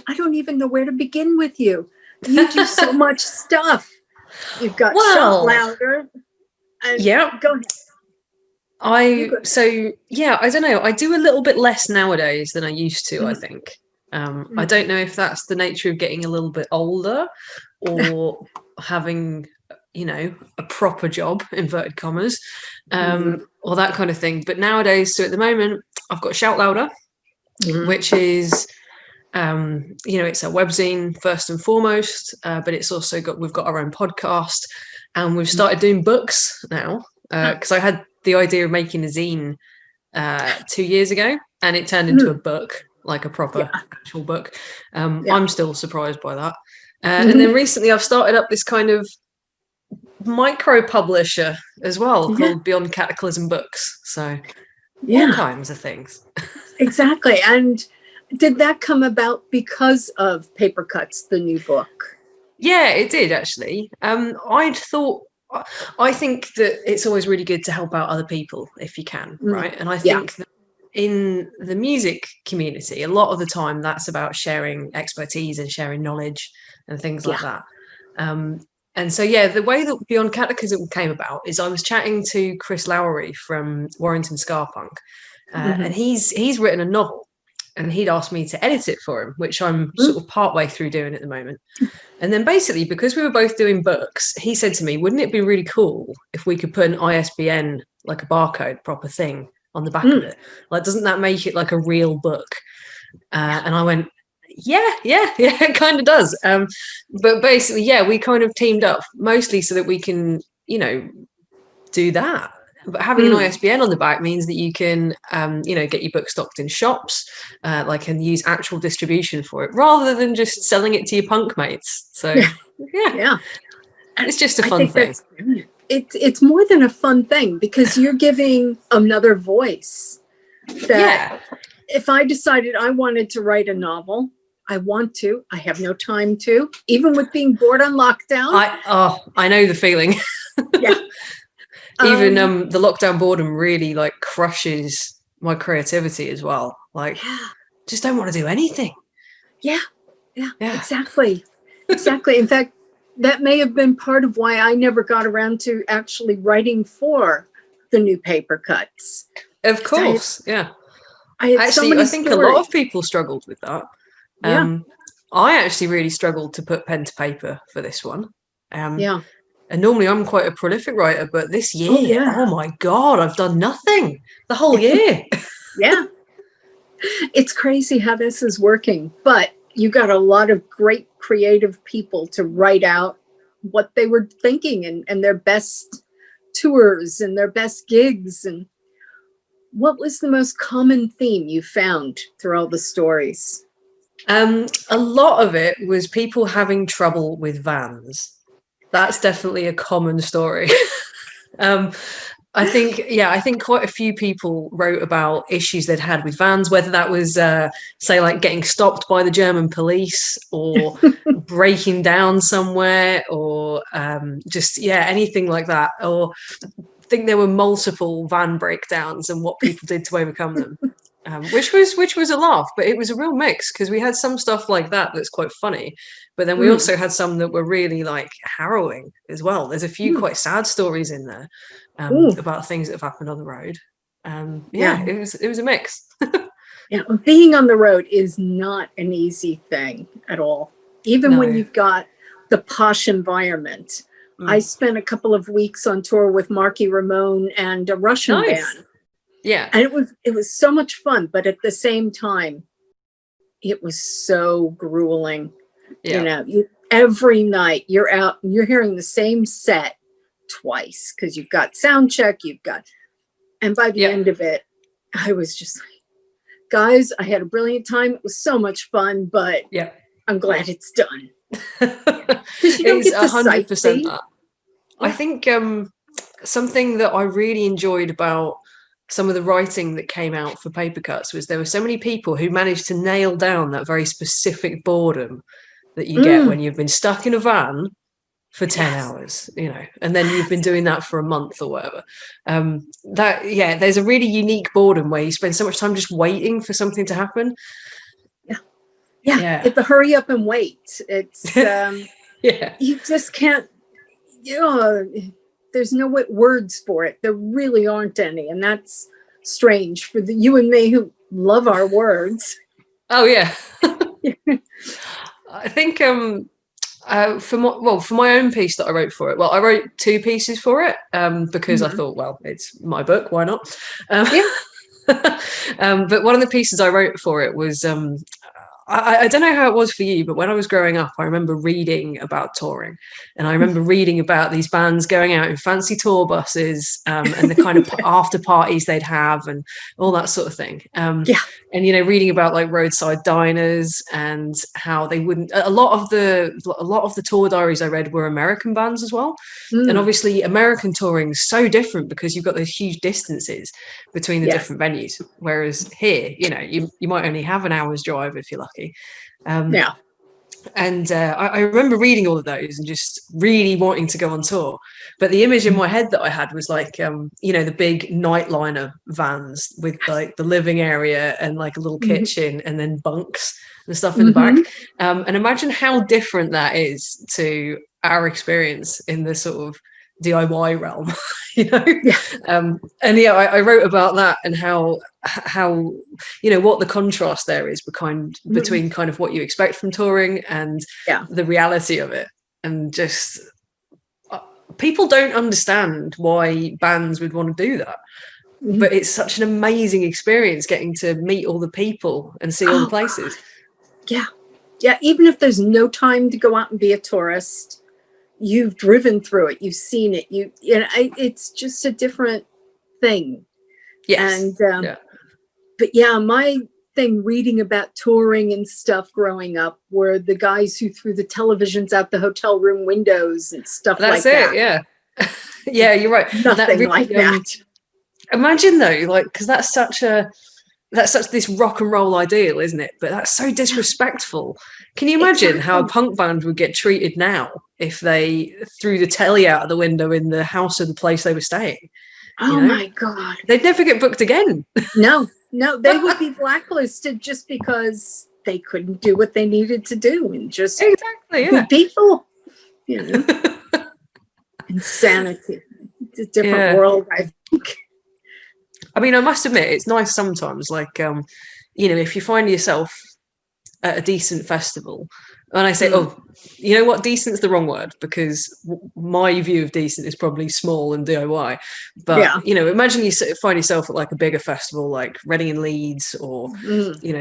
I don't even know where to begin with you. You do so much stuff. You've got Shout Louder. And yeah. Go ahead. I don't know. I do a little bit less nowadays than I used to, I think. I don't know if that's the nature of getting a little bit older or having, a proper job, inverted commas, or that kind of thing. But nowadays, so at the moment, I've got Shout Louder, which is, it's a webzine first and foremost, but it's also we've got our own podcast, and we've started doing books now, because I had the idea of making a zine 2 years ago, and it turned into a book, like a proper actual book. I'm still surprised by that. And then recently I've started up this kind of micro publisher as well, called Beyond Cataclysm Books. So all kinds of things. Exactly. And did that come about because of PAPERCUTS, the new book? Yeah, it did actually. I think that it's always really good to help out other people if you can, right? And I think that in the music community, a lot of the time that's about sharing expertise and sharing knowledge and things like that. And so, the way that Beyond Cataclysm came about is I was chatting to Chris Lowry from Warrington Scarpunk, and he's written a novel, and he'd asked me to edit it for him, which I'm sort of partway through doing at the moment. And then basically, because we were both doing books, he said to me, wouldn't it be really cool if we could put an ISBN, like a barcode proper thing, on the back of it? Like, doesn't that make it like a real book? And I went, yeah, it kind of does. But basically, we kind of teamed up mostly so that we can, do that. But having an ISBN on the back means that you can, get your book stocked in shops, and use actual distribution for it, rather than just selling it to your punk mates. So, it's just a fun thing. It's more than a fun thing, because you're giving another voice. If I decided I wanted to write a novel, I have no time to, even with being bored on lockdown. I know the feeling. Even the lockdown boredom really crushes my creativity as well. Just don't want to do anything. Yeah, exactly. In fact, that may have been part of why I never got around to actually writing for the new PAPERCUTS. Of course, I think a lot of people struggled with that. I actually really struggled to put pen to paper for this one. And normally I'm quite a prolific writer, but this year, oh my God, I've done nothing the whole year. It's crazy how this is working, but you got a lot of great creative people to write out what they were thinking and their best tours and their best gigs. And what was the most common theme you found through all the stories? A lot of it was people having trouble with vans. That's definitely a common story. I think quite a few people wrote about issues they'd had with vans, whether that was, say, like getting stopped by the German police, or breaking down somewhere, or anything like that. Or I think there were multiple van breakdowns and what people did to overcome them. Which was a laugh, but it was a real mix, because we had some stuff like that that's quite funny, but then we also had some that were really harrowing as well. There's a few quite sad stories in there about things that have happened on the road. It was a mix. Being on the road is not an easy thing at all, even when you've got the posh environment. I spent a couple of weeks on tour with Marky Ramone and a Russian band. And it was so much fun, but at the same time, it was so grueling. Every night you're out and you're hearing the same set twice, because you've got sound check, and by the end of it, I was just like, guys, I had a brilliant time. It was so much fun, but I'm glad it's done. It's 100% that. I think something that I really enjoyed about some of the writing that came out for PAPERCUTS was there were so many people who managed to nail down that very specific boredom that you get when you've been stuck in a van for 10 hours, and then you've been doing that for a month or whatever. There's a really unique boredom where you spend so much time just waiting for something to happen. Yeah. The hurry up and wait. It's, yeah. You just can't, there's no words for it. There really aren't any. And that's strange for you and me who love our words. Oh, yeah. I think for my own piece that I wrote for it, I wrote 2 pieces for it because I thought, well, it's my book, why not? But one of the pieces I wrote for it was I don't know how it was for you, but when I was growing up, I remember reading about touring, and I remember reading about these bands going out in fancy tour buses and the kind of after parties they'd have and all that sort of thing. And, reading about like roadside diners and how they wouldn't, a lot of the tour diaries I read were American bands as well. And obviously American touring is so different because you've got those huge distances between the different venues. Whereas here, you might only have an hour's drive if you're lucky. And I remember reading all of those and just really wanting to go on tour. But the image in my head that I had was like, the big nightliner vans with like the living area and like a little kitchen and then bunks and stuff in the back. And imagine how different that is to our experience in the sort of DIY realm, I wrote about that and how what the contrast there is between kind of what you expect from touring and the reality of it. And just people don't understand why bands would want to do that, but it's such an amazing experience getting to meet all the people and see all the places. Even if there's no time to go out and be a tourist, you've driven through it, you've seen it, it's just a different thing. And but my thing reading about touring and stuff growing up were the guys who threw the televisions out the hotel room windows and stuff like that. You're right. Nothing really, like that. Imagine though, like, because that's such this rock and roll ideal, isn't it? But that's so disrespectful. Can you imagine how a punk band would get treated now if they threw the telly out of the window in the house or the place they were staying? My God. They'd never get booked again. No, they would be blacklisted just because they couldn't do what they needed to do and just be people. Insanity. It's a different world, I think. I mean, I must admit, it's nice sometimes, like, if you find yourself at a decent festival, and I say, you know what, decent's the wrong word, because my view of decent is probably small and DIY. But, imagine you find yourself at like a bigger festival, like Reading and Leeds or,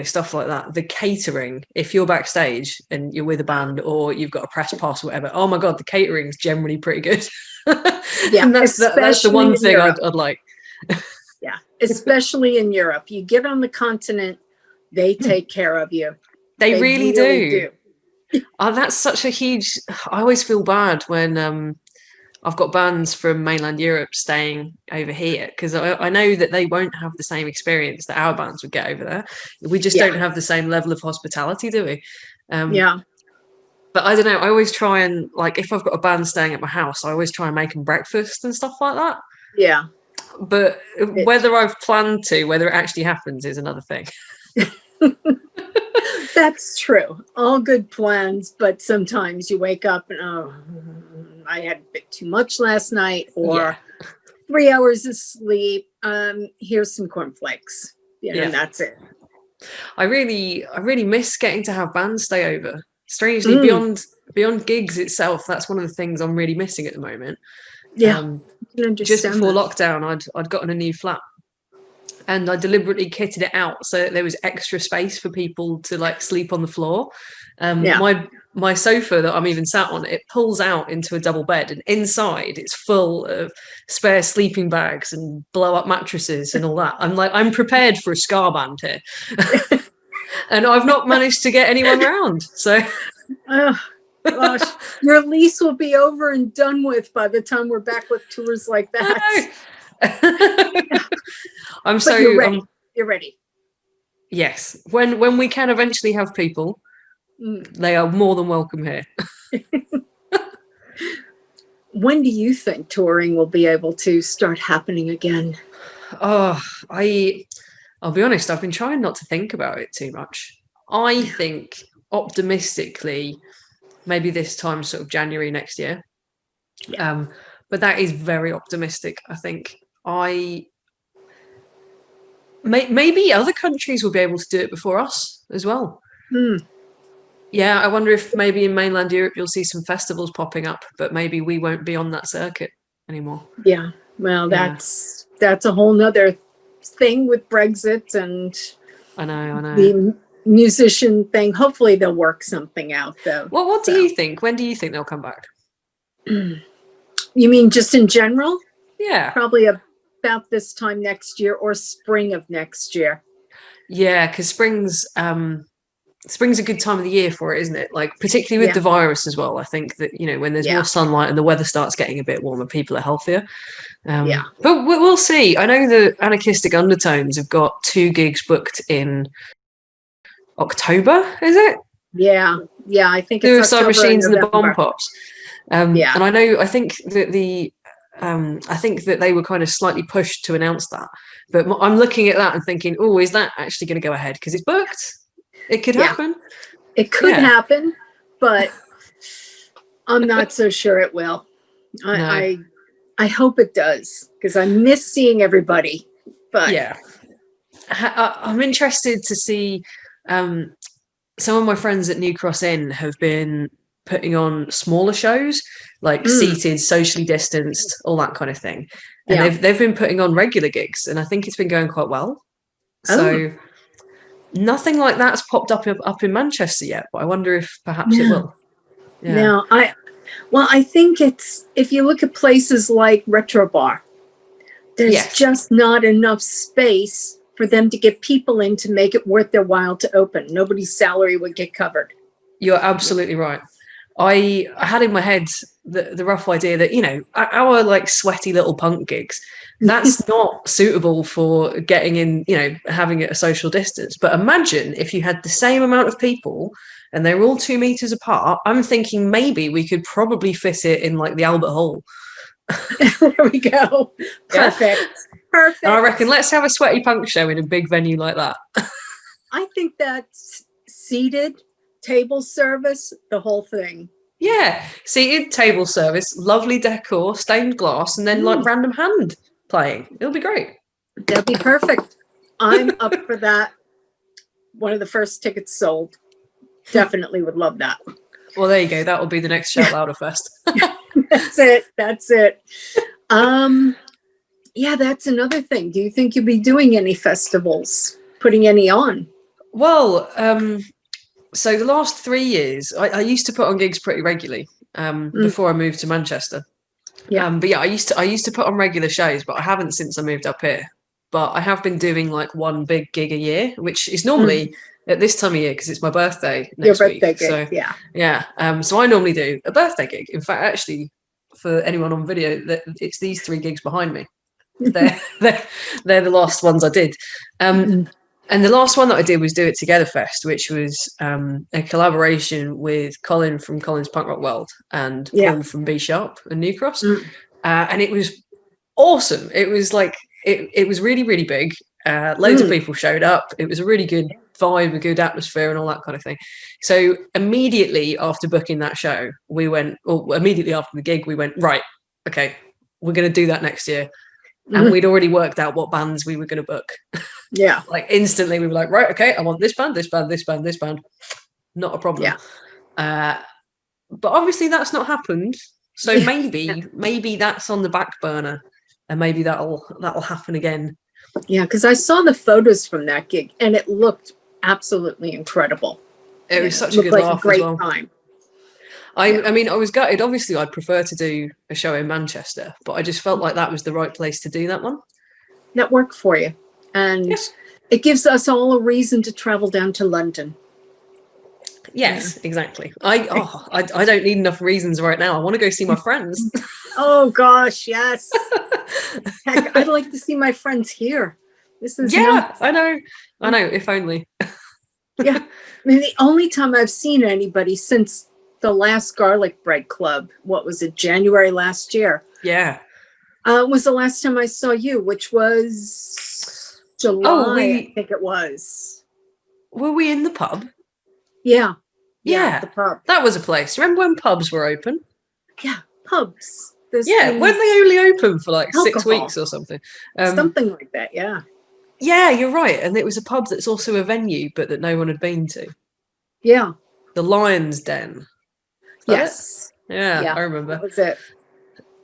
stuff like that. The catering, if you're backstage and you're with a band or you've got a press pass or whatever, oh my God, the catering's generally pretty good. And that's the one thing I'd like. Especially in Europe. You get on the continent, they take care of you. They really do. Oh, that's such a huge... I always feel bad when I've got bands from mainland Europe staying over here, because I know that they won't have the same experience that our bands would get over there. We just don't have the same level of hospitality, do we? But I don't know. I always try and, like, if I've got a band staying at my house, I always try and make them breakfast and stuff like that. But whether I've planned to, whether it actually happens is another thing. That's true. All good plans, but sometimes you wake up and, I had a bit too much last night, or 3 hours of sleep. Here's some cornflakes. And that's it. I really miss getting to have bands stay over. Strangely, beyond gigs itself, that's one of the things I'm really missing at the moment. Just before lockdown, I'd gotten a new flat, and I deliberately kitted it out so that there was extra space for people to like sleep on the floor. My sofa that I'm even sat on, it pulls out into a double bed, and inside it's full of spare sleeping bags and blow up mattresses and all that. I'm prepared for a ska band here. And I've not managed to get anyone round. So gosh, your lease will be over and done with by the time we're back with tours like that. You're ready. Yes. When we can eventually have people, they are more than welcome here. When do you think touring will be able to start happening again? Oh, I'll be honest, I've been trying not to think about it too much. I think optimistically, maybe this time sort of January next year. Yeah. But that is very optimistic. I think maybe other countries will be able to do it before us as well. Yeah, I wonder if maybe in mainland Europe you'll see some festivals popping up, but maybe we won't be on that circuit anymore. Yeah. Well, that's a whole nother thing with Brexit and I know. the musician thing. Hopefully they'll work something out, though. Well, what do you think? When do you think they'll come back? You mean just in general? Yeah. Probably about this time next year or spring of next year. Yeah, because spring's a good time of the year for it, isn't it? Like particularly with the virus as well. I think that, you know, when there's more sunlight and the weather starts getting a bit warmer, people are healthier. But we'll see. I know the Anarchistic Undertones have got 2 gigs booked in October, is it? Yeah, I think it's Suicide October Machines and the November. Bomb Pops. And I think that they were kind of slightly pushed to announce that. But I'm looking at that and thinking, oh, is that actually going to go ahead? Because it's booked. It could happen. It could happen, but I'm not so sure it will. I hope it does, because I miss seeing everybody. But yeah, I'm interested to see. Some of my friends at New Cross Inn have been putting on smaller shows, like seated, socially distanced, all that kind of thing. And they've been putting on regular gigs, and I think it's been going quite well. So nothing like that's popped up in Manchester yet, but I wonder if perhaps it will. Yeah. Now, I think it's, if you look at places like Retro Bar, there's just not enough space for them to get people in to make it worth their while to open. Nobody's salary would get covered. You're absolutely right. I had in my head the rough idea that, you know, our like sweaty little punk gigs, that's not suitable for getting in, you know, having it a social distance. But imagine if you had the same amount of people and they were all 2 meters apart. I'm thinking maybe we could probably fit it in like the Albert Hall. There we go. Perfect. Perfect. And I reckon let's have a sweaty punk show in a big venue like that. I think that's seated, table service, the whole thing. Yeah, seated, table service, lovely decor, stained glass, and then like random hand playing. It'll be great. That'd be perfect. I'm up for that. One of the first tickets sold. Definitely would love that. Well, there you go. That will be the next Shout Louder Fest. That's it. Yeah, that's another thing. Do you think you'll be doing any festivals, putting any on? Well, so the last 3 years, I used to put on gigs pretty regularly before I moved to Manchester. But yeah, I used to put on regular shows, but I haven't since I moved up here. But I have been doing like one big gig a year, which is normally at this time of year because it's my birthday next week. Gig, so so I normally do a birthday gig. In fact, actually, for anyone on video, it's these 3 gigs behind me. They're the last ones I did. And the last one that I did was Do It Together Fest, which was a collaboration with Colin from Colin's Punk Rock World and Paul from B Sharp and New Cross. And it was awesome. It was like, it was really, really big. Loads of people showed up. It was a really good vibe, a good atmosphere and all that kind of thing. So immediately after booking that show, immediately after the gig, we went, right, okay, we're going to do that next year. And we'd already worked out what bands we were going to book. Yeah. Like instantly we were like, right, okay, I want this band, this band, this band, this band. Not a problem. Yeah. But obviously that's not happened. So maybe that's on the back burner and maybe that'll happen again. Yeah, because I saw the photos from that gig and it looked absolutely incredible. It was such a good laugh great as well. Time. I mean, I was gutted. Obviously, I'd prefer to do a show in Manchester, but I just felt like that was the right place to do that one. That worked for you. And it gives us all a reason to travel down to London. Yes, exactly. I don't need enough reasons right now. I want to go see my friends. Oh, gosh, yes. Heck, I'd like to see my friends here. This is nuts. I know, if only. Yeah. I mean, the only time I've seen anybody since the last Garlic Bread Club, what was it, January last year? Yeah. Was the last time I saw you, which was July, I think it was. Were we in the pub? Yeah. Yeah, the pub. that was a place. Remember when pubs were open? Yeah, pubs. There's Yeah, weren't they only open for like 6 alcohol, weeks or something? something like that. Yeah. Yeah, you're right. And it was a pub that's also a venue, but that no one had been to. Yeah. The Lion's Den. Is that it? Yes. Yeah, Yeah. I remember. That was it.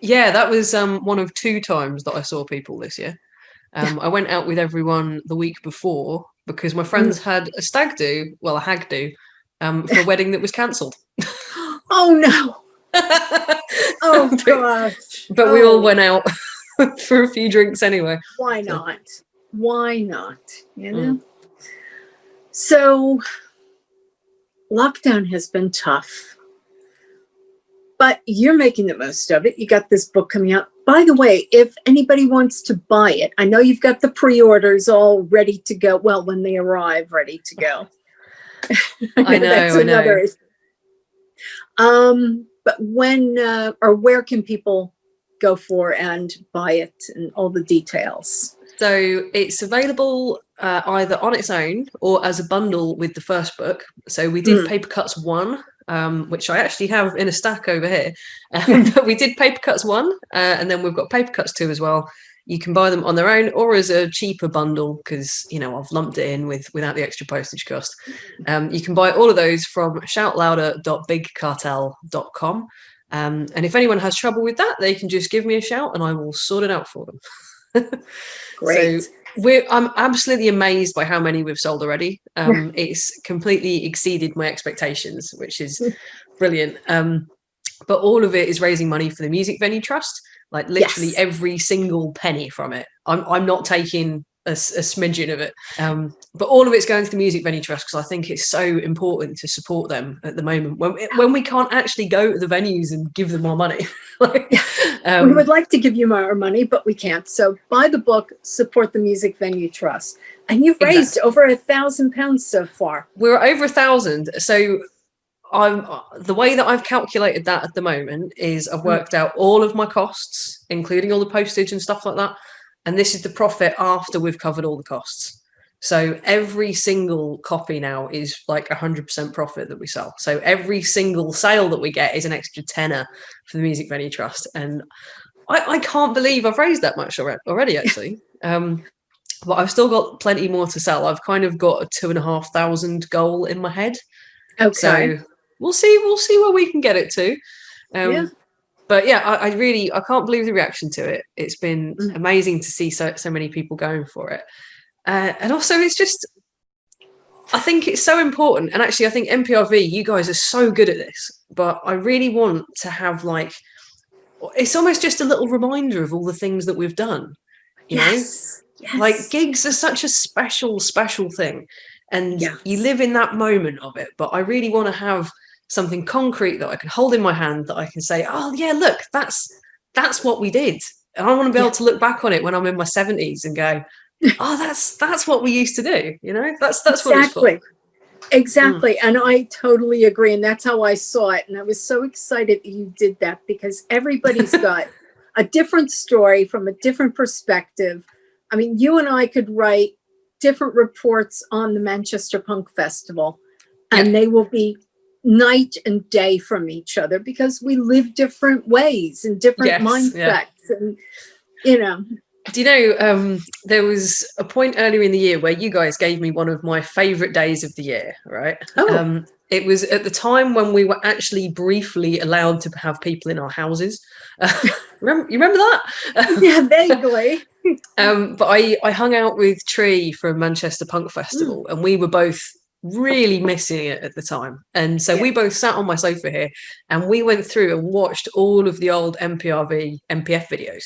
Yeah, that was one of 2 times that I saw people this year. Yeah. I went out with everyone the week before because my friends had a stag do, well, a hag do, for a wedding that was cancelled. Oh no. Oh gosh. But we all went out for a few drinks anyway. Why So. not? Why not? You know? So lockdown has been tough, but you're making the most of it. You got this book coming out. By the way, if anybody wants to buy it, I know you've got the pre-orders all ready to go. Well, when they arrive, ready to go. I know, that's another issue. But when or where can people go for and buy it and all the details? So it's available either on its own or as a bundle with the first book. So we did PAPERCUTS 1, which I actually have in a stack over here. But we did PAPERCUTS 1, and then we've got PAPERCUTS 2 as well. You can buy them on their own or as a cheaper bundle because, you know, I've lumped it in without the extra postage cost. You can buy all of those from shoutlouder.bigcartel.com. And if anyone has trouble with that, they can just give me a shout and I will sort it out for them. Great. So I'm absolutely amazed by how many we've sold already. It's completely exceeded my expectations, which is brilliant. But all of it is raising money for the Music Venue Trust. Like literally every single penny from it. I'm not taking a smidgen of it. But all of it's going to the Music Venue Trust because I think it's so important to support them at the moment when we can't actually go to the venues and give them more money. We would like to give you more money, but we can't. So buy the book, support the Music Venue Trust. And you've raised over £1,000 so far. We're over 1,000. So the way that I've calculated that at the moment is I've worked out all of my costs, including all the postage and stuff like that. And this is the profit after we've covered all the costs. So every single copy now is like 100% profit that we sell. So every single sale that we get is an extra tenner for the Music Venue Trust. And I can't believe I've raised that much already, actually. But I've still got plenty more to sell. I've kind of got a 2,500 goal in my head. Okay. So we'll see where we can get it to. But yeah, I can't believe the reaction to it. It's been amazing to see so many people going for it. And also it's just, I think it's so important. And actually I think MPRV, you guys are so good at this, but I really want to have like, it's almost just a little reminder of all the things that we've done, you know? Like gigs are such a special thing. And you live in that moment of it. But I really want to have something concrete that I can hold in my hand that I can say, oh yeah, look, that's what we did. And I want to be able to look back on it when I'm in my 70s and go, oh, that's what we used to do. You know, that's what it's for. Exactly. And I totally agree. And that's how I saw it. And I was so excited that you did that because everybody's got a different story from a different perspective. I mean, you and I could write different reports on the Manchester Punk Festival, and they will be night and day from each other because we live different ways and different mindsets. And, you know. Do you know, there was a point earlier in the year where you guys gave me one of my favorite days of the year, right? It was at the time when we were actually briefly allowed to have people in our houses. You remember that? Yeah, vaguely. But I hung out with Tree from Manchester Punk Festival, and we were both really missing it at the time. And so we both sat on my sofa here, and we went through and watched all of the old MPRV, MPF videos.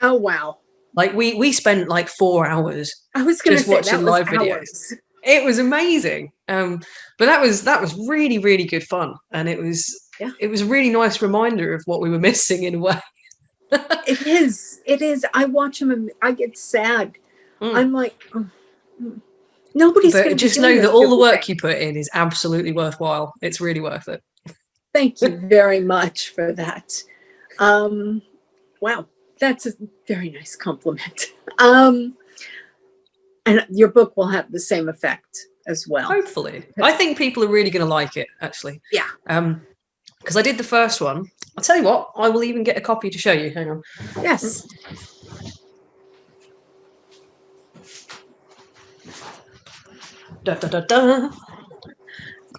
Oh, wow. Like we spent like 4 hours just watching live videos. It was amazing. But that was really, really good fun. And it was a really nice reminder of what we were missing in a way. It is. I watch them and I get sad. I'm like, nobody's going to just know that all the work you put in is absolutely worthwhile. It's really worth it. Thank you very much for that. Wow, that's a very nice compliment. And your book will have the same effect. as well. Hopefully. I think people are really going to like it, actually. Yeah. Because I did the first one. I'll tell you what, I will even get a copy to show you. Hang on. Yes. Da, da, da, da.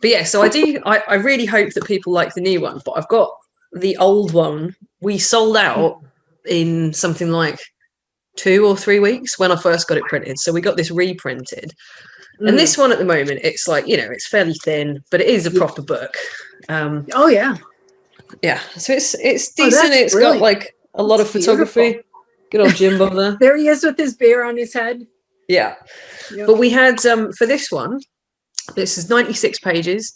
But yeah, so I really hope that people like the new one, but I've got the old one. We sold out in something like 2 or 3 weeks when I first got it printed. So we got this reprinted. And this one at the moment, it's like, you know, it's fairly thin, but it is a proper book. Oh yeah. Yeah. So it's decent. It's brilliant. got like a lot of photography. Beautiful. Good old Jimbo there. There he is with his beer on his head. Yeah. Yep. But we had for this one, this is 96 pages.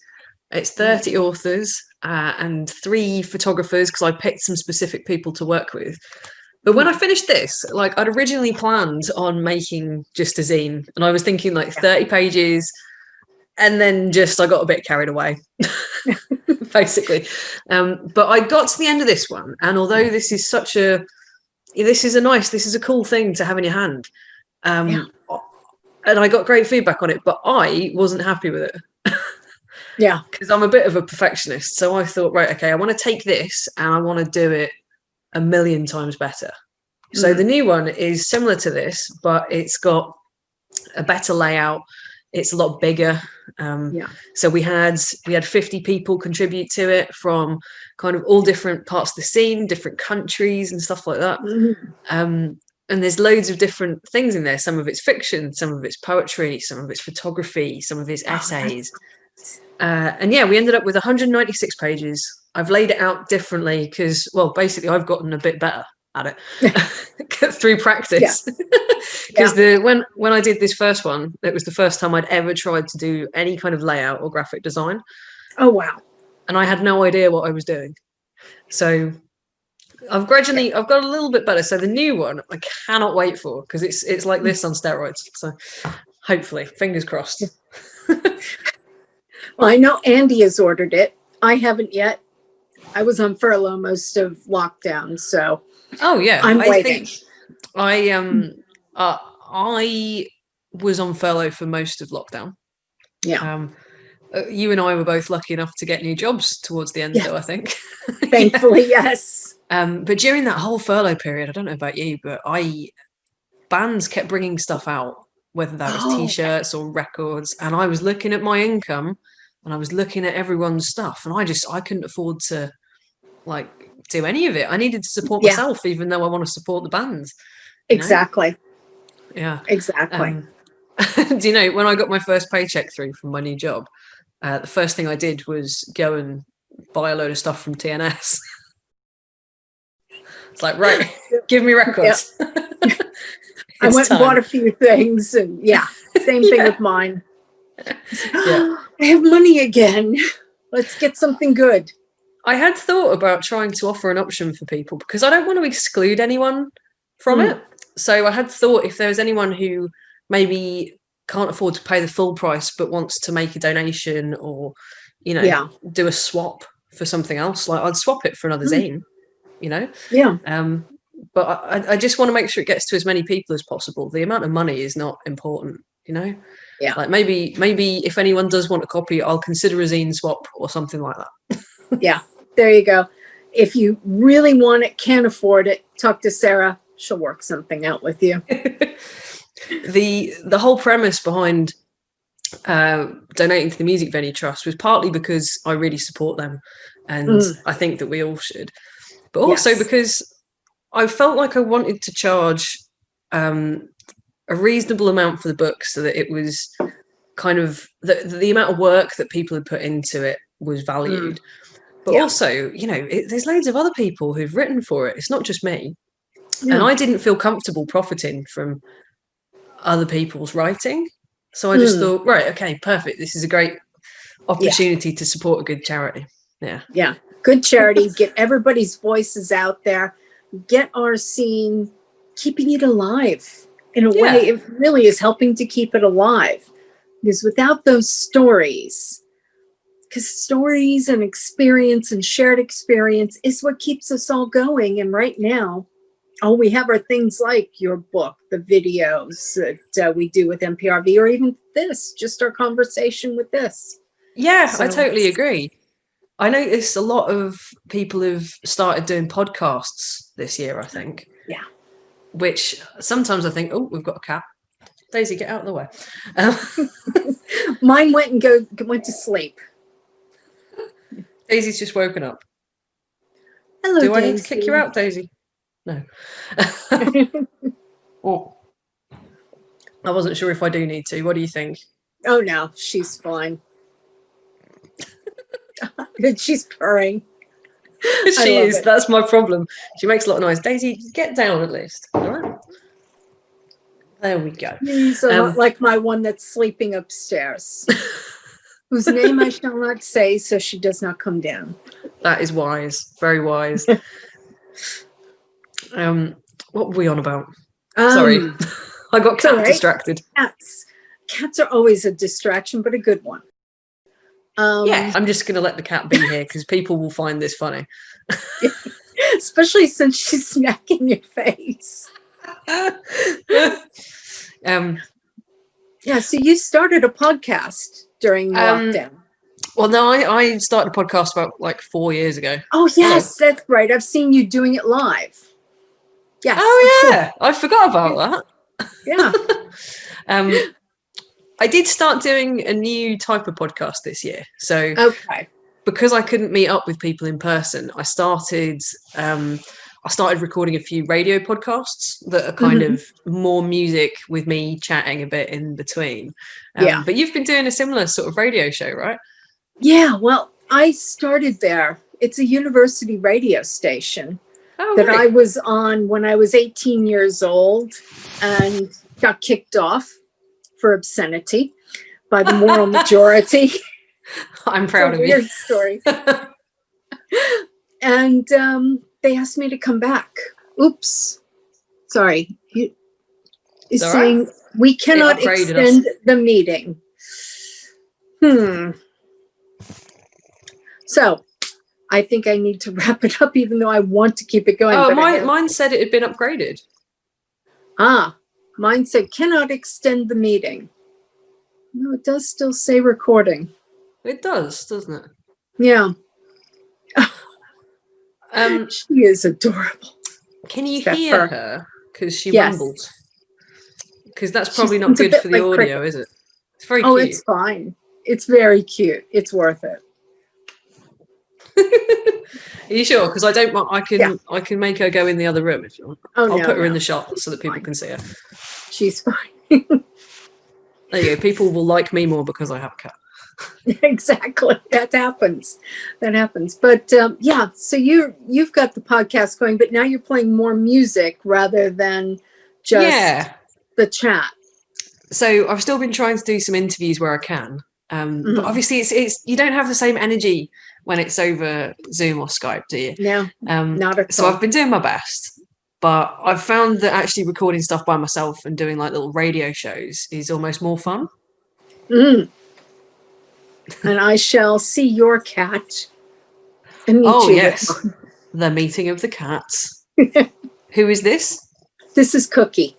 It's 30 authors and 3 photographers because I picked some specific people to work with. But when I finished this, like I'd originally planned on making just a zine, and I was thinking like 30 pages, and then just I got a bit carried away, basically. But I got to the end of this one, and although this is a cool thing to have in your hand, and I got great feedback on it, but I wasn't happy with it. Yeah. Because I'm a bit of a perfectionist. So I thought, right, okay, I want to take this and I want to do it 1,000,000 times better. So the new one is similar to this, but it's got a better layout. It's a lot bigger. So we had 50 people contribute to it from kind of all different parts of the scene, different countries and stuff like that. And there's loads of different things in there. Some of it's fiction, some of it's poetry, some of it's photography, some of it's essays. And yeah, we ended up with 196 pages. I've laid it out differently because, well, basically I've gotten a bit better at it through practice. Because when I did this first one, it was the first time I'd ever tried to do any kind of layout or graphic design. Oh, wow. And I had no idea what I was doing. So I've got a little bit better. So the new one, I cannot wait for because it's like this on steroids. So hopefully, fingers crossed. Well, I know Andy has ordered it. I haven't yet. I was on furlough most of lockdown, so I'm waiting. I was on furlough for most of lockdown. Yeah. You and I were both lucky enough to get new jobs towards the end, though, I think. Thankfully, yes. But during that whole furlough period, I don't know about you, but bands kept bringing stuff out, whether that was T-shirts or records, and I was looking at my income and I was looking at everyone's stuff, and I couldn't afford to like do any of it. I needed to support myself, even though I want to support the bands. Exactly. Yeah. Exactly. Do you know, when I got my first paycheck through from my new job, the first thing I did was go and buy a load of stuff from TNS. It's like, right, give me records. I went and bought a few things, and same thing with mine. I have money again. Let's get something good. I had thought about trying to offer an option for people because I don't want to exclude anyone from it. So I had thought if there was anyone who maybe can't afford to pay the full price but wants to make a donation or, do a swap for something else, like I'd swap it for another zine, But I just want to make sure it gets to as many people as possible. The amount of money is not important, Yeah. Like maybe if anyone does want a copy, I'll consider a zine swap or something like that. Yeah, there you go. If you really want it, can't afford it, talk to Sarah. She'll work something out with you. The whole premise behind donating to the Music Venue Trust was partly because I really support them, and I think that we all should, but also because I felt like I wanted to charge a reasonable amount for the book so that it was kind of the amount of work that people had put into it was valued. But also, there's loads of other people who've written for it. It's not just me. And I didn't feel comfortable profiting from other people's writing. So I just thought, right, okay, perfect. This is a great opportunity to support a good charity. Yeah. Yeah. Good charity. Get everybody's voices out there. Get our scene, keeping it alive in a way. It really is helping to keep it alive. Because without those stories, because stories and experience and shared experience is what keeps us all going. And right now, Oh, we have our things like your book, the videos that we do with MPRV, or even this, just our conversation with this. Yeah, so I totally agree. I notice a lot of people have started doing podcasts this year, I think. Yeah. Which sometimes I think, oh, we've got a cat. Daisy, get out of the way. Mine went to sleep. Daisy's just woken up. Hello, Do I Daisy. need to kick you out, Daisy? No. Oh. I wasn't sure if I do need to. What do you think? Oh, no, she's fine. She's purring. She is. That's my problem. She makes a lot of noise. Daisy, get down at least. All right. There we go. She's a lot like my one that's sleeping upstairs, whose name I shall not say, so she does not come down. That is wise. Very wise. What were we on about? Sorry. I got distracted. Cats are always a distraction, but a good one. Yeah, I'm just going to let the cat be here because people will find this funny. Especially since she's smacking your face. Yeah, so you started a podcast during lockdown. Well, no, I started a podcast about like 4 years ago. Oh, yes, that's right. I've seen you doing it live. Yes. Oh, yeah. I forgot about that. Yeah. I did start doing a new type of podcast this year. So okay. Because I couldn't meet up with people in person, I started recording a few radio podcasts that are kind of more music with me chatting a bit in between. Yeah. But you've been doing a similar sort of radio show, right? Yeah. Well, I started there. It's a university radio station that I was on when I was 18 years old and got kicked off for obscenity by the moral majority. I'm proud of you. Weird story. And they asked me to come back. Oops. Sorry. He's saying we cannot extend the meeting. So I think I need to wrap it up, even though I want to keep it going. Oh, mine said it had been upgraded. Mine said cannot extend the meeting. No, it does still say recording. It does, doesn't it? Yeah. She is adorable. Can you hear her? Because she rumbled. Because that's probably not good for the audio, is it? It's very cute. Oh, it's fine. It's very cute. It's worth it. Are you sure? Because I don't want. I can make her go in the other room if you want. I'll put her in the shot so that people can see her. She's fine. There you go. People will like me more because I have a cat. Exactly. That happens. But yeah, so you've got the podcast going, but now you're playing more music rather than just the chat. So I've still been trying to do some interviews where I can. But obviously it's you don't have the same energy when it's over Zoom or Skype, do you? No, not at all. So I've been doing my best, but I've found that actually recording stuff by myself and doing like little radio shows is almost more fun. And I shall see your cat and meet you. Oh, yes. The meeting of the cats. Who is this? This is Cookie.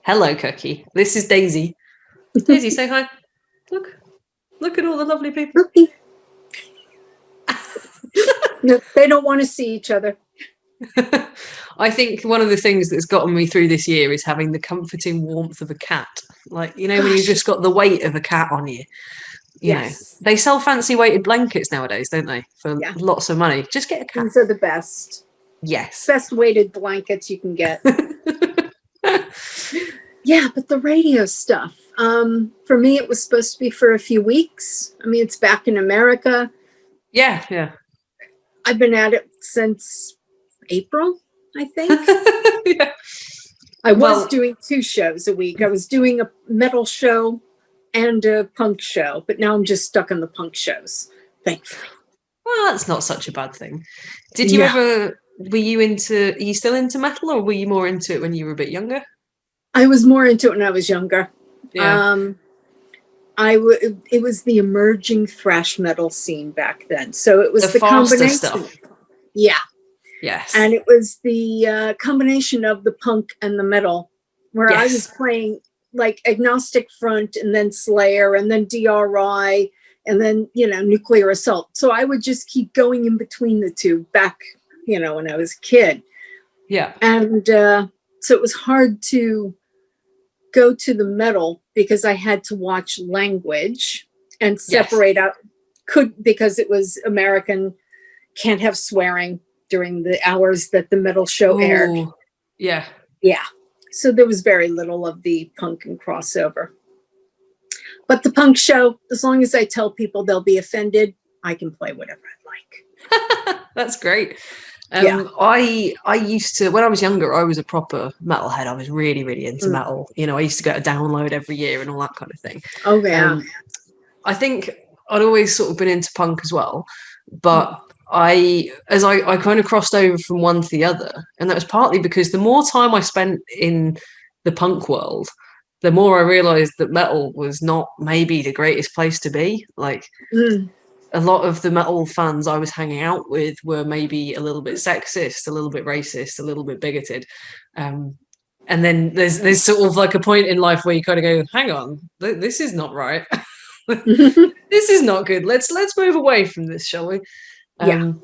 Hello, Cookie. This is Daisy. Daisy, say hi. Look at all the lovely people. Cookie. No, they don't want to see each other. I think one of the things that's gotten me through this year is having the comforting warmth of a cat. Like, you know, when you've just got the weight of a cat on you. You know, they sell fancy weighted blankets nowadays, don't they? For lots of money. Just get a cat. These are the best. Yes. Best weighted blankets you can get. Yeah, but the radio stuff. For me, it was supposed to be for a few weeks. I mean, it's back in America. Yeah. I've been at it since April, I think. I was doing 2 shows a week. I was doing a metal show and a punk show, but now I'm just stuck on the punk shows, thankfully. Well, that's not such a bad thing. Did you ever, are you still into metal, or were you more into it when you were a bit younger? I was more into it when I was younger. Yeah. It was the emerging thrash metal scene back then. So it was the combination stuff. Yeah. Yes. And it was the combination of the punk and the metal, where I was playing like Agnostic Front and then Slayer and then DRI and then, Nuclear Assault. So I would just keep going in between the two back, when I was a kid. Yeah. And so it was hard to go to the metal because I had to watch language and separate out, because it was American, can't have swearing during the hours that the metal show aired. Yeah. Yeah. So there was very little of the punk and crossover. But the punk show, as long as I tell people they'll be offended, I can play whatever I like. That's great. I used to, when I was younger, I was a proper metalhead. I was really, really into metal. I used to get a download every year and all that kind of thing. Oh, yeah. I think I'd always sort of been into punk as well, but I kind of crossed over from one to the other, and that was partly because the more time I spent in the punk world, the more I realized that metal was not maybe the greatest place to be. Like, a lot of the metal fans I was hanging out with were maybe a little bit sexist, a little bit racist, a little bit bigoted. And then there's sort of like a point in life where you kind of go, hang on, this is not right. This is not good. Let's move away from this, shall we? And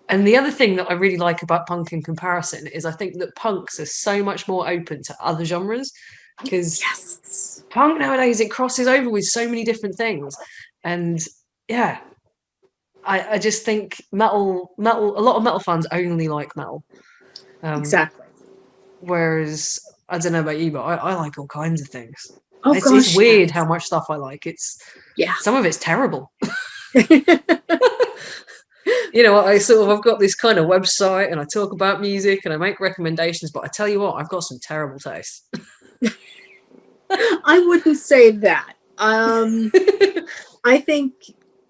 the other thing that I really like about punk in comparison is I think that punks are so much more open to other genres, because punk nowadays, it crosses over with so many different things. And I just think metal, a lot of metal fans only like metal. Exactly. Whereas, I don't know about you, but I like all kinds of things. Oh, it's weird how much stuff I like. Some of it's terrible. I've got this kind of website and I talk about music and I make recommendations, but I tell you what, I've got some terrible taste. I wouldn't say that. I think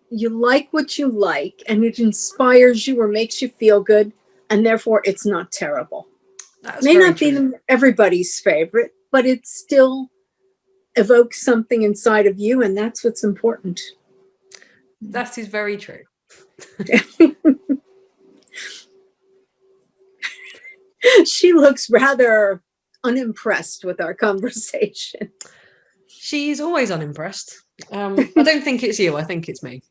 you like what you like and it inspires you or makes you feel good, and therefore it's not terrible. It may not be everybody's favorite, but it still evokes something inside of you, and that's what's important. That is very true. She looks rather unimpressed with our conversation. She's always unimpressed. I don't think it's you. I think it's me.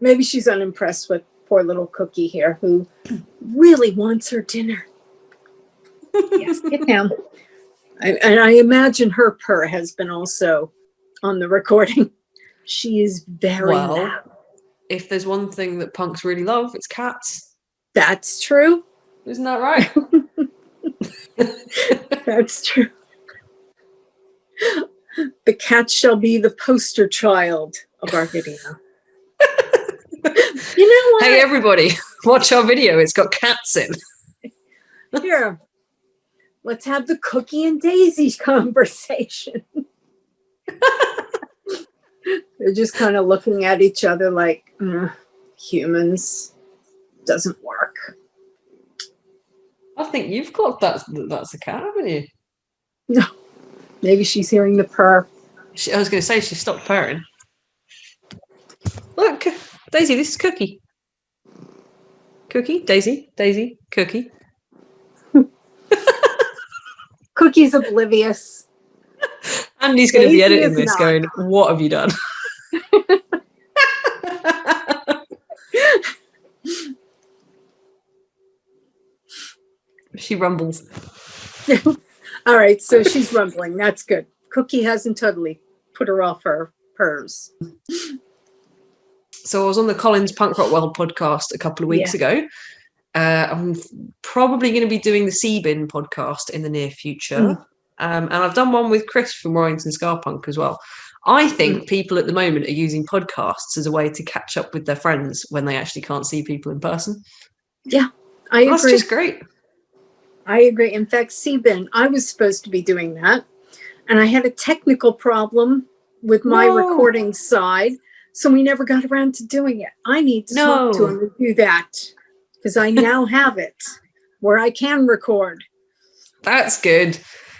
Maybe she's unimpressed with poor little Cookie here, who really wants her dinner. Yes, get down. And I imagine her purr has been also on the recording. She is very loud. If there's one thing that punks really love, it's cats. That's true. Isn't that right? That's true. The cat shall be the poster child of our video. You know what? Hey, everybody, watch our video. It's got cats in. Here, let's have the Cookie and Daisy conversation. They're just kind of looking at each other like, humans, doesn't work. I think you've got that's a cat, haven't you? No. Maybe she's hearing the purr. I was going to say she stopped purring. Look, Daisy, this is Cookie. Cookie, Daisy, Cookie. Cookie's oblivious. Andy's going to be editing this going, what have you done? She rumbles. All right, so she's rumbling. That's good. Cookie hasn't totally put her off her purrs. So I was on the Collins Punk Rock World podcast a couple of weeks ago. I'm probably going to be doing the Seabin podcast in the near future. And I've done one with Chris from Warrington Ska Punk as well. I think people at the moment are using podcasts as a way to catch up with their friends when they actually can't see people in person. Yeah, I agree. That's just great. I agree. In fact, Seabin, I was supposed to be doing that. And I had a technical problem with my recording side. So we never got around to doing it. I need to talk to him and do that. Because I now have it where I can record. That's good.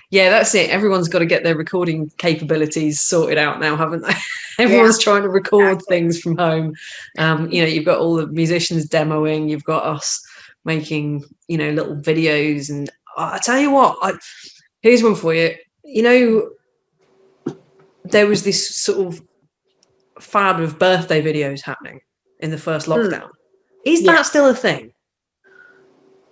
Yeah, that's it. Everyone's got to get their recording capabilities sorted out now, haven't they? Everyone's trying to record things from home. You've got all the musicians demoing. You've got us making, little videos. And I tell you what, here's one for you. There was this sort of fad of birthday videos happening in the first lockdown. Is that still a thing?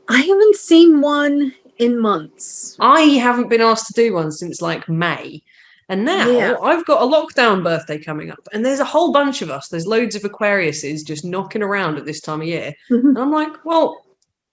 I haven't seen one in months. I haven't been asked to do one since like May. And now I've got a lockdown birthday coming up, and there's a whole bunch of us. There's loads of Aquariuses just knocking around at this time of year. And I'm like, well,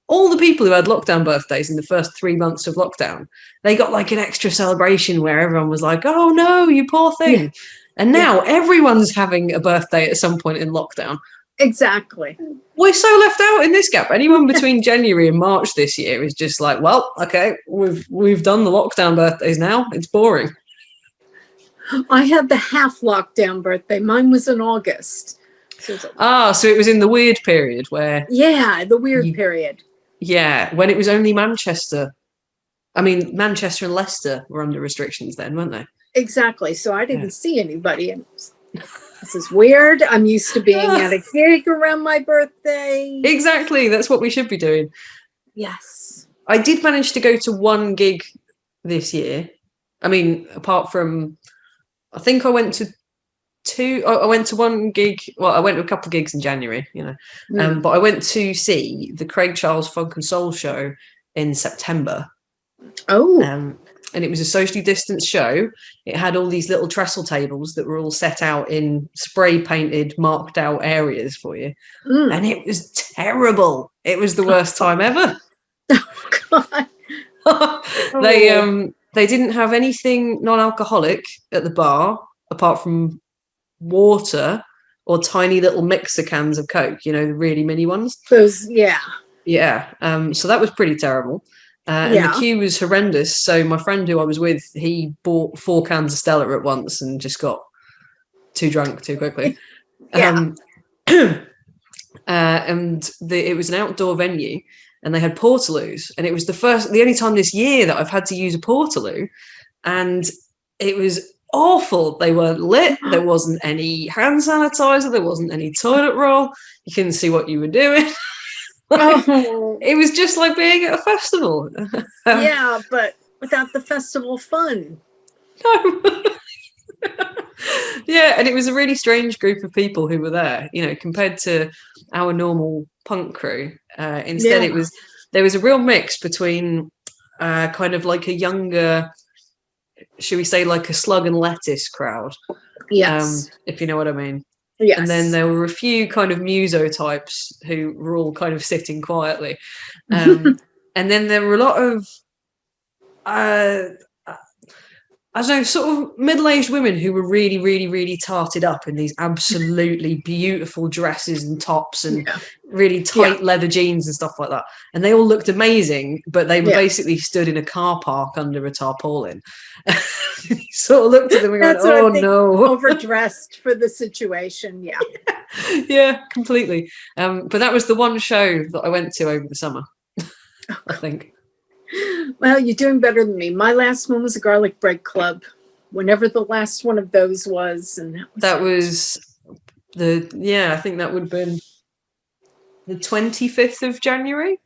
all the people who had lockdown birthdays in the first 3 months of lockdown, they got like an extra celebration where everyone was like, oh no, you poor thing. Yeah. And now everyone's having a birthday at some point in lockdown. Exactly. We're so left out in this gap. Anyone between January and March this year is just like, well, okay, we've done the lockdown birthdays now. It's boring. I had the half lockdown birthday. Mine was in August. So it was in the weird period where... Yeah, the weird period. Yeah, when it was only Manchester. I mean, Manchester and Leicester were under restrictions then, weren't they? Exactly. So I didn't see anybody. And this is weird. I'm used to being at a gig around my birthday. Exactly. That's what we should be doing. Yes. I did manage to go to one gig this year. I mean, apart from... I think I went to one gig. Well, I went to a couple of gigs in January, but I went to see the Craig Charles Funk and Soul show in September. Oh. And it was a socially distanced show. It had all these little trestle tables that were all set out in spray painted, marked out areas for you. And it was terrible. It was the worst time ever. Oh, God. They didn't have anything non-alcoholic at the bar apart from water or tiny little mixer cans of Coke, the really mini ones. Those, yeah. Yeah. So that was pretty terrible. And the queue was horrendous. So my friend who I was with, he bought 4 cans of Stella at once and just got too drunk too quickly. Yeah. It was an outdoor venue. And they had portaloos, and it was the only time this year that I've had to use a portaloo, and it was awful. They weren't lit. There wasn't any hand sanitizer. There wasn't any toilet roll. You couldn't see what you were doing. It was just like being at a festival. Yeah, but without the festival fun. No. Yeah, and it was a really strange group of people who were there, compared to our normal punk crew. Instead, there was a real mix between kind of like a younger, should we say, like a slug and lettuce crowd. Yes. If you know what I mean. Yes. And then there were a few kind of muso types who were all kind of sitting quietly. And then there were a lot of I don't know, sort of middle-aged women who were really, really, really tarted up in these absolutely beautiful dresses and tops and really tight leather jeans and stuff like that. And they all looked amazing, but they were basically stood in a car park under a tarpaulin. Sort of looked at them and went, oh, no. Overdressed for the situation, Yeah, completely. But that was the one show that I went to over the summer, I think. Well, you're doing better than me. My last one was a garlic bread club, whenever the last one of those was. And that was I think that would have been the 25th of January.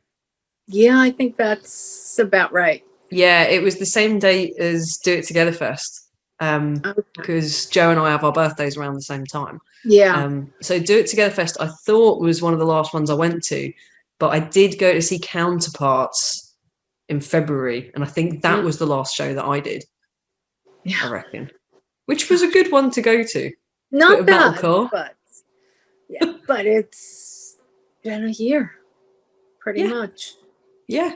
Yeah, I think that's about right. Yeah, it was the same date as Do It Together Fest, because Joe and I have our birthdays around the same time. Yeah. So Do It Together Fest, I thought was one of the last ones I went to, but I did go to see Counterparts in February, and I think that was the last show that I did. Yeah, I reckon, which was a good one to go to. Not bad, but it's been a year, pretty much. Yeah.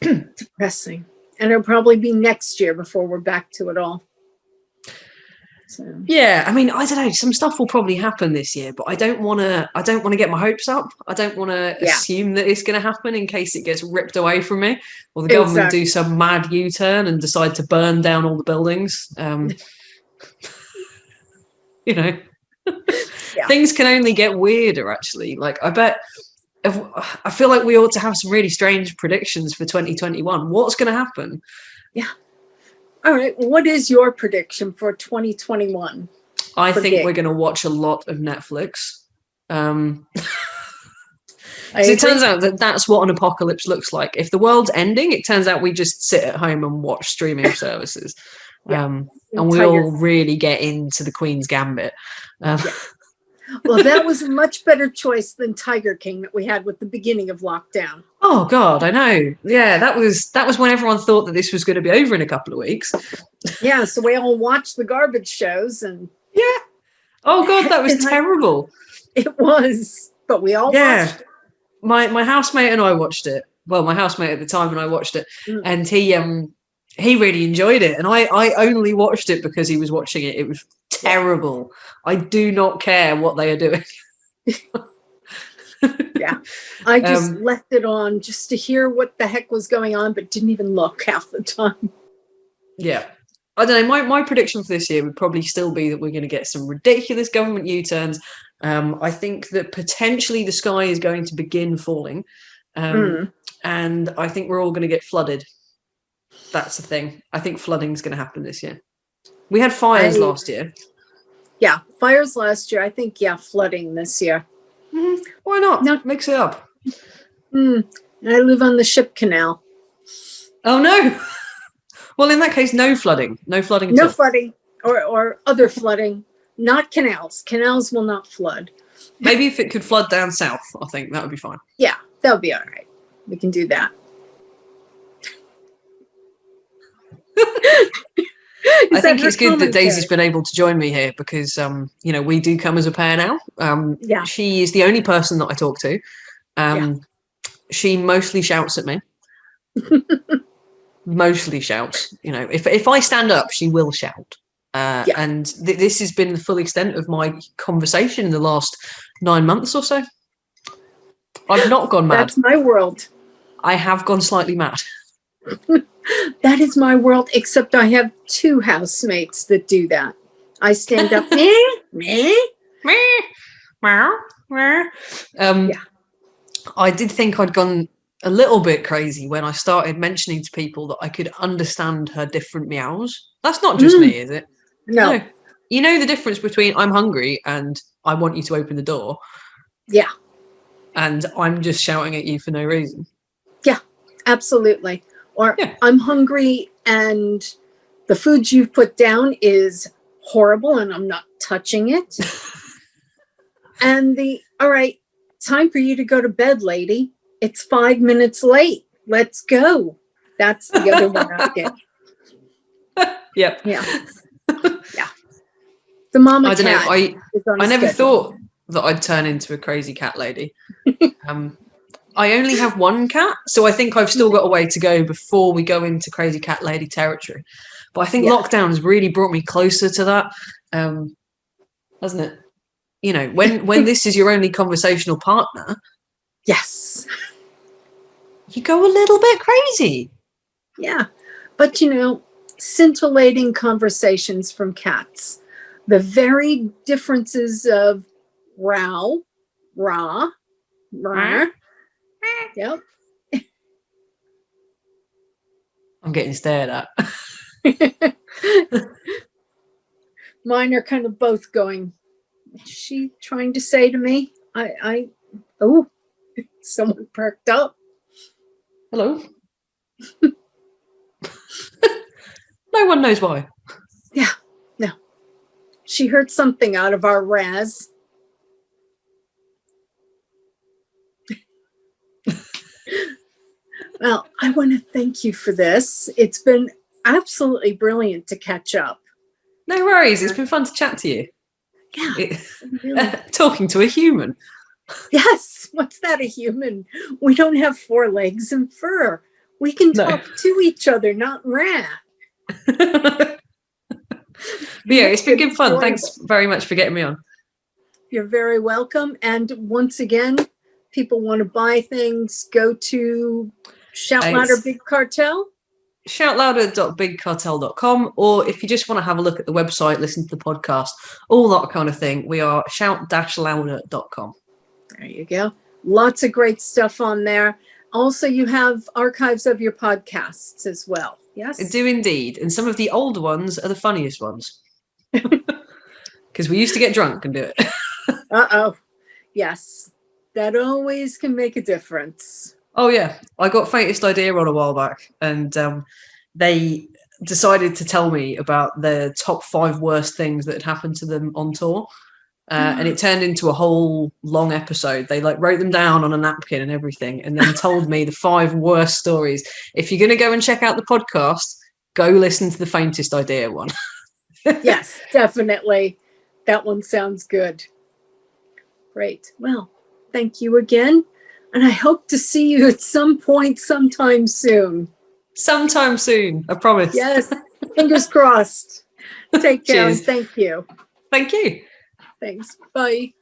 Depressing, and it'll probably be next year before we're back to it all. So. Yeah, I mean, I don't know. Some stuff will probably happen this year, but I don't want to get my hopes up. I don't want to assume that it's going to happen in case it gets ripped away from me, or the government do some mad U-turn and decide to burn down all the buildings. Things can only get weirder. Actually, like I feel like we ought to have some really strange predictions for 2021. What's going to happen? Yeah. All right. What is your prediction for 2021? I think we're going to watch a lot of Netflix. Because it turns out that that's what an apocalypse looks like. If the world's ending, it turns out we just sit at home and watch streaming services. And we all really get into the Queen's Gambit. Well, that was a much better choice than Tiger King that we had with the beginning of lockdown. Oh God, I know. Yeah, that was when everyone thought that this was going to be over in a couple of weeks. Yeah, so we all watched the garbage shows and oh God, that was terrible. It was, but we all watched it. My housemate and I watched it. Well, my housemate at the time and I watched it, and he really enjoyed it, and I only watched it because he was watching it. It was terrible. I do not care what they are doing. Yeah, I just left it on just to hear what the heck was going on, but didn't even look half the time. Yeah, I don't know. My prediction for this year would probably still be that we're going to get some ridiculous government U-turns. I think that potentially the sky is going to begin falling, and I think we're all going to get flooded. That's the thing. I think flooding is going to happen this year. We had fires last year. Yeah, fires last year. I think, flooding this year. Why not? No. Mix it up. I live on the ship canal. Oh, no. Well, in that case, no flooding. No flooding at all. No flooding or other flooding. Not canals. Canals will not flood. Maybe if it could flood down south, I think that would be fine. Yeah, that would be all right. We can do that. I think it's good that Daisy's been able to join me here because, we do come as a pair now. She is the only person that I talk to. She mostly shouts at me. Mostly shouts. If I stand up, she will shout. And this has been the full extent of my conversation in the last 9 months or so. I've not gone mad. That's my world. I have gone slightly mad. That is my world, except I have 2 housemates that do that. I stand up, meh. I did think I'd gone a little bit crazy when I started mentioning to people that I could understand her different meows. That's not just me, is it? No. You know the difference between I'm hungry and I want you to open the door? Yeah. And I'm just shouting at you for no reason. Yeah, absolutely. Or I'm hungry and the food you've put down is horrible and I'm not touching it. And all right, time for you to go to bed, lady. It's 5 minutes late. Let's go. That's the other one I get. Yep. Yeah. Yeah. The mama cat. I don't know. I never thought that I'd turn into a crazy cat lady. I only have 1 cat, so I think I've still got a way to go before we go into crazy cat lady territory. But I think lockdown has really brought me closer to that, hasn't it? When this is your only conversational partner, yes, you go a little bit crazy. Yeah, but scintillating conversations from cats. The very differences of row, rah, rah. Yep. I'm getting stared at. Mine are kind of both going, what's she trying to say to me? Someone perked up. Hello. No one knows why. Yeah, no. She heard something out of our Raz. Well, I want to thank you for this. It's been absolutely brilliant to catch up. No worries. It's been fun to chat to you. Yeah. Really. Talking to a human. Yes. What's that, a human? We don't have 4 legs and fur. We can talk to each other, not rat. But yeah, it's been good fun. Thanks very much for getting me on. You're very welcome. And once again, people want to buy things, go to Shout Louder Big Cartel. shoutlouder.bigcartel.com, or if you just want to have a look at the website, listen to the podcast, all that kind of thing, we are shout-louder.com. There you go. Lots of great stuff on there. Also, you have archives of your podcasts as well. Yes, I do indeed. And some of the older ones are the funniest ones. Because we used to get drunk and do it. Uh-oh. Yes. That always can make a difference. Oh yeah, I got Faintest Idea on a while back, and they decided to tell me about the top 5 worst things that had happened to them on tour. And it turned into a whole long episode. They like wrote them down on a napkin and everything, and then told me the 5 worst stories. If you're going to go and check out the podcast, go listen to the Faintest Idea one. Yes, definitely. That one sounds good. Great. Well, thank you again. And I hope to see you at some point, sometime soon. Sometime soon, I promise. Yes. Fingers crossed. Take care. Cheers. And thank you. Thank you. Thanks. Bye.